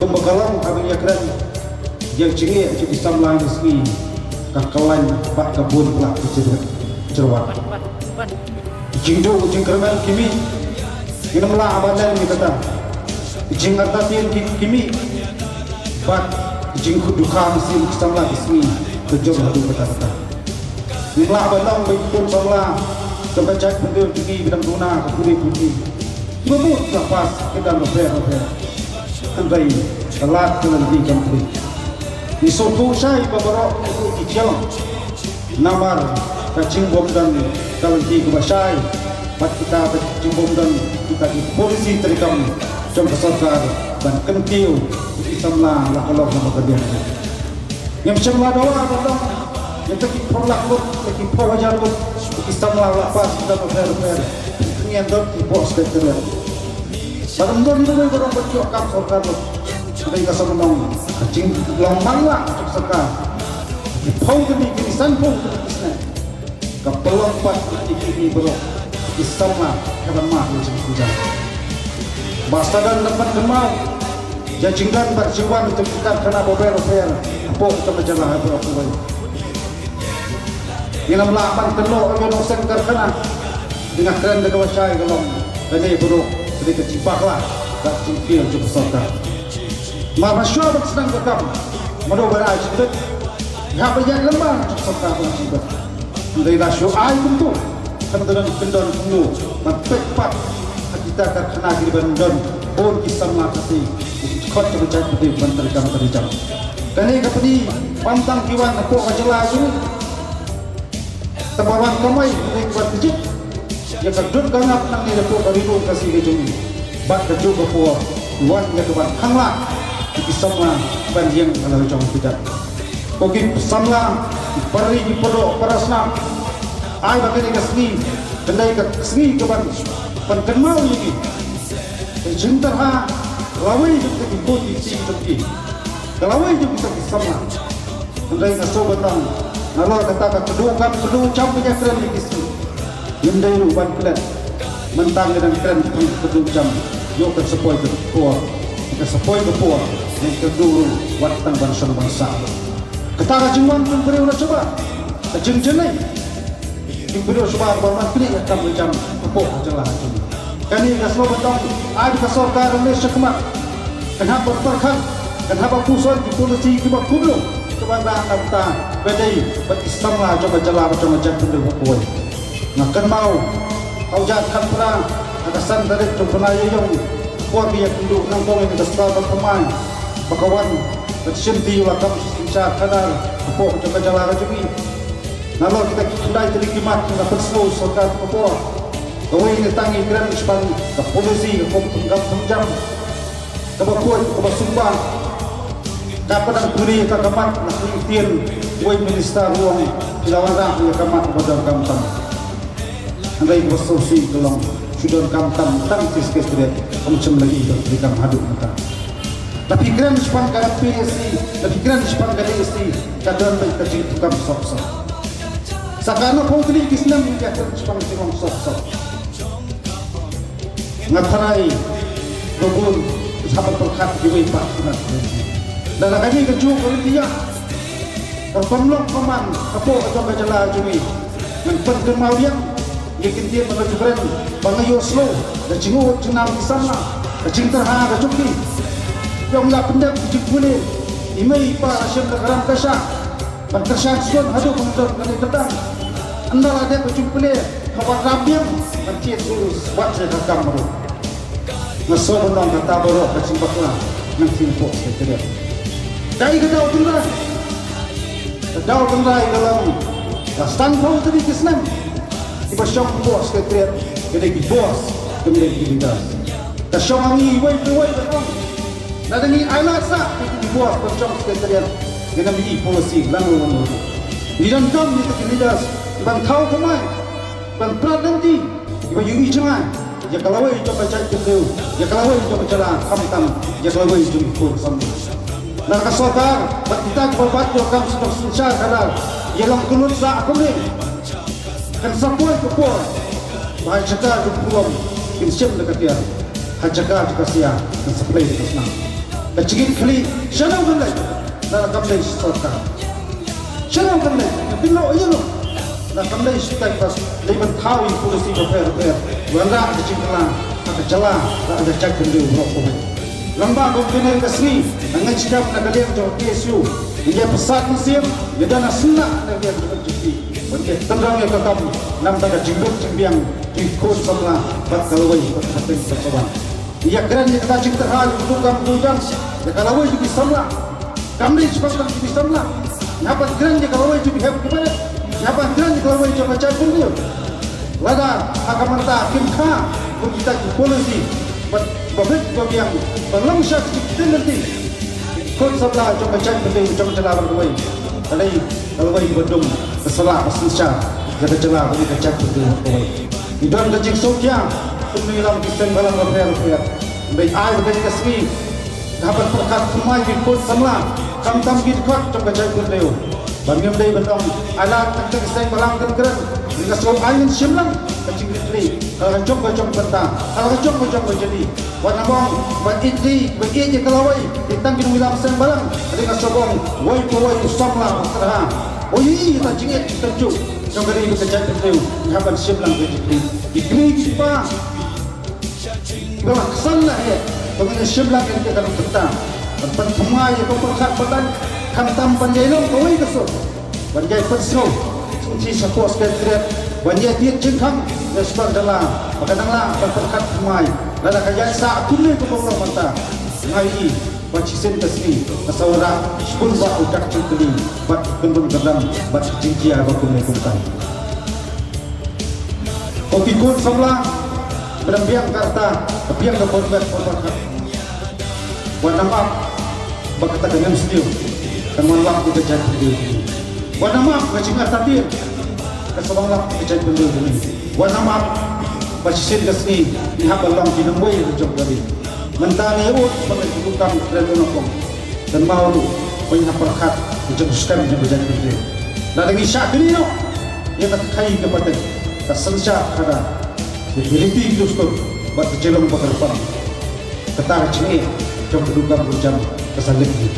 Jom bakalang kami yakran yang cengih jadi samlang meski kakalan pak kebun pelak cerwat. Jingdo jing kerman kimi ini melah abadan ni kata. Jing artatian kimi pak jing duka mesin samlang meski kejom hadu kata. Ini melah abadan baik pun samlang sampai cak betul tinggi bidang tuna kepuri putih. Memut lepas kita noper. Andai telat nanti kembali. Di soto saya beberapa itu kicau. Namar kacing bom dan kalanti kebasai. Mat kita kacing bom dan kita di polisi terikam jam kesakar dan kentiu isamlah lakolok nama kerjaan. Yang semula doa datang yang tak perlah lut, tak perlah jalur isamlah lapas kita noper. Ini yang dot di pos keteran. Barang dua itu barang berjuang kam sorkan tu, kita ingat sama kacing lambang lah sorkan. Pau kini sanpung kini, kapelong pat kini berok, isama kawan mah macam hujan. Basta dan dapat kemau, jajingkan berjiwan untuk kita kena bober, apa kita berjalan berapa baik. Ini melapan telur orang nosen kerana dengan keren dekat wasai kalau tadi berok. Sedikit cipaklah tak cimpil juga sorkan. Mama syurga senang bekam, madu berai cinta. Gak banyak lemah sorkan pun cinta. Dari rasio air tentu, kemudian kendon penuh, mempepat kita akan kena di bandon. Pun kisah makasih, kau terjadi pada menteri kami terjam. Kali kapadi pantang kiwan aku kajelah ini. Tebawan kamai dari kuat kecil. Ya kedua ganap nang ni dapat karibu kasih kejung bat kedua before luan ya kebat hangla di semua banjing kalau jong tidak oke samla pari di podok parasna ai bagai ke seni kendai ke seni kebat penkenmau lagi cinta ha lawai juga ikut di sini tapi lawai juga kita sama kendai ke sobatang kalau kata kedua jam punya keren di sini yang dari ruban kelan mentang dengan kelan kedua jam yo ke sepoi ke puas yang kedua watang bangsa ketara jiwan pun beri ulah coba kejeng jenai yang beri coba berman klik akan berjam kepuk jelah kan ini kasih betong ada kesorkan Malaysia kemak kenapa berperkan kenapa pusat di polisi kibat kublo kebantaan kita bedai berislam lah coba jelah macam-macam benda berkuai ngakan mau kau jatkan perang akasan dari terpenaya yang kuat dia penduk nangkong yang dasar berpemain bakawan bersinti lakam insya kadar apa coba jalan rajumi nalo kita kudai terikimat dapat slow sorkan apa kau ini tangi kiran ispan ke polisi ke penggam penjam ke bakuan ke basumbang dapat dan kuri ke kamat nasib tian woi minister ruang ilawan dah ke kamat kepada kampung andai bersosi tolong sudah kampung tang tiskes dia macam lagi berikan hadut mata tapi keren sepan kada PSC tapi keren sepan kada ST kadang baik kecil tukang sok-sok sakana pun kini kisnam dia keren sepan tukang sok-sok ngatarai robun sahabat perkat diwei pak dan kami keju kali dia terpemlok paman kapo atau kajala jumi dan perkemau dia yakin dia menuju keren bangayo slow dan cingut cenang di sana dan cinta ha dan cuki yang lah pendek ujuk boleh imai pa asyam karam kasha dan kersan sun hadu kemudian kali datang anda ada ujuk boleh kawan rabiam dan cik terus buat saya rekam baru ngeso bentang kata baru kacing bakla nanti info saya dari kedau tundra dalam stand kau tadi kisnam iba syok bos ke triat kedai di bos kemudian di lidah kasyong angi wei betul nada ni alasa di bos kasyong ke triat dengan di polisi lalu di dalam kam di lidah bang kau kemai bang prat nanti iba yui jangan ya kalau wei coba cari kedai ya kalau wei coba jalan kam ya kalau wei jumpa sama dan kasokar kita berbat kam sudah susah kadar yelang kulut sa aku ni kan sapoi kepor bahai jaga di pulau insya dekat dia hajaga juga sia dan supply itu senang kecingin kali siapa kan lagi nak kamlay sorka siapa kan lagi bilo ayo lo nak kamlay setiap pas leban tahu polisi berper wala kecing kelang ada jala ada cak benda berapa lamba komponen kesini dengan sikap nak kalian jauh kesu dia pesat musim dia dah nak senang nak dia berjuti okey tendang yang tetap nam tak jinggut cembiang ikut sebelah bat kalawai penting persoalan ia keren dia kata cinta hal bukan bukan dia kalawai juga sama kami sebab kami sama apa keren dia kalawai juga heb kepada apa keren dia kalawai juga macam pun dia lada akan mentah kimka kita polisi babit babiang berlangsung kita nanti ikut sebelah coba cek penting coba celah berkawai kalawai bedung keselah pesensyah jaga celah bagi cek penting berkawai di dalam kecik sokia pemilang kisah balang berperiak baik air bagi kesini dapat perkat semai ikut semula kam-tam ikut coba cek penting bagi mendai bedung alat kecik kisah balang keren dengan seluruh air simlang kecik litri kalau kacung pentang kalau kacung jadi warna bong buat ini kalawai ditang kini wilam sen balang dengan sobong woi samla terha oi kita jingit terjuk jong kali bekerja terus haban simlang jadi ikni kita bawa kesana ya dengan simlang yang kita pentang pentemai itu perkat badan kantam panjailong kawai kesut panjai pensau kunci sakos ketret banyak dia jengkang ya sebab dalam makadanglah berkat pemai lada kajak sa kulit ke bawah mata ngai baci sen kesini kasawara pun ba udak cengkeli bat kendung kedam bat jingkia ba kumai kumtan kopi kun samla berembiang karta biang ke korban korban warna maaf bakata dengan setiu kan malam kita jadi warna maaf ngajingat tadir kesawanglah kejadian benda ini warna maaf pasien kesini lihat balang di nemboi jauh dari mentari ut menunjukkan dan menopong dan mau banyak perkat dijempuskan di berjaya benda dan lagi syak ini no ia tak kai kepada tersensyak ada dibiliti justru buat kejelong pekerjaan ketar cengih jauh kedukang berjam kesalib ini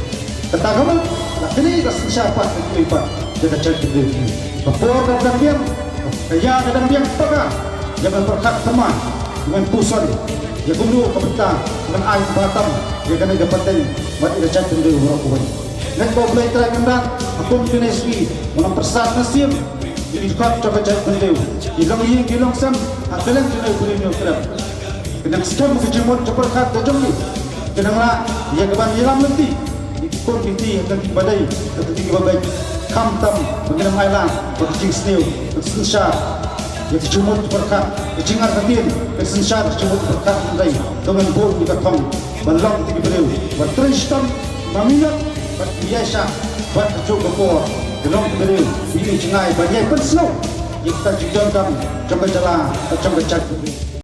ketar kamu nak ini tersensyak apa kekuipat jaga cari benda ini Kepor kadang biang, kaya kadang biang peka, jangan berkat teman dengan pusat, ya gundu kebentang dengan air batam, ya kena dapatin, mati dah cantik dulu orang kuat. Nek kau boleh try kendan, aku finispi, menang persat nasib, jadi kat coba cari benda, hilang sam, akalan jenis boleh nyokap. Kena skam kejemut coba kat kejong ni, kenanglah, ya keban hilang nanti, ikut binti akan badai, akan tinggi baik. Kamtam mengenam ailan berjing snew bersensar ya dijumut berkat dijingar katin bersensar dijumut berkat mulai dengan bol kita tong balang tinggi beliau bertristam maminat berbiasa berjuk kepor gelong beliau ini cengai banyak pensau kita jujurkan coba jalan coba cari